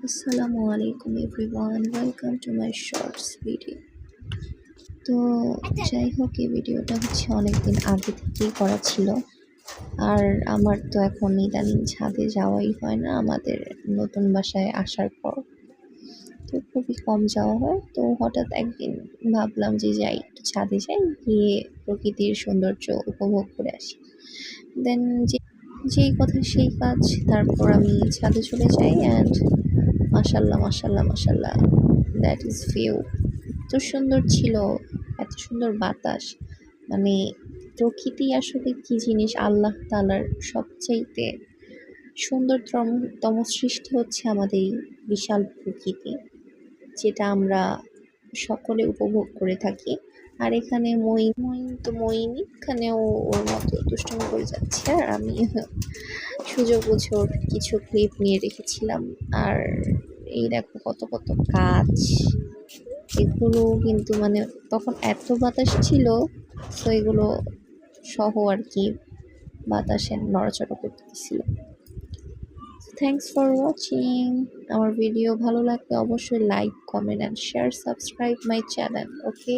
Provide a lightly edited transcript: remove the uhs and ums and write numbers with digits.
আসসালামু আলাইকুম everyone, welcome to my shorts video. তো যাই হোক, এই ভিডিওটা হচ্ছে অনেকদিন আগে থেকেই করা ছিল। আর আমার তো এখন ইদানিং ছাদে যাওয়াই হয় না আমাদের নতুন বাসায় আসার পর। তো খুবই কম যাওয়া হয়। তো হঠাৎ একদিন ভাবলাম যে যাই, একটু ছাদে যাই, গিয়ে প্রকৃতির সৌন্দর্য উপভোগ করে আসি। দেন যেই কথা সেই কাজ, তারপর আমি ছাদে চলে যাই অ্যান্ড মাশাল্লাহ মাশাল্লাহ মাশাল্লাহ, দ্যাট ইজ ভিউ এত সুন্দর ছিল, এত সুন্দর বাতাস। মানে প্রকৃতি আসলে কি জিনিস, আল্লাহ তাআলার সবচাইতে সুন্দরতম সৃষ্টি হচ্ছে আমাদের এই বিশাল প্রকৃতি, যেটা আমরা সকলে উপভোগ করে থাকি। আর এখানে মইনি এখানেও ওর মতো দুষ্টুমি করে যাচ্ছে, আর আমি সুযোগ বুঝে ওর কিছু ক্লিপ নিয়ে রেখেছিলাম। আর এই দেখো কত কত গাছ, এগুলো কিন্তু মানে তখন এত বাতাস ছিল, তো এগুলো সহ আর কি বাতাসে নড়াচড়া করতেছিল। Thanks for watching. আমার ভিডিও ভালো লাগলে অবশ্যই like, comment and share, subscribe my channel. Okay.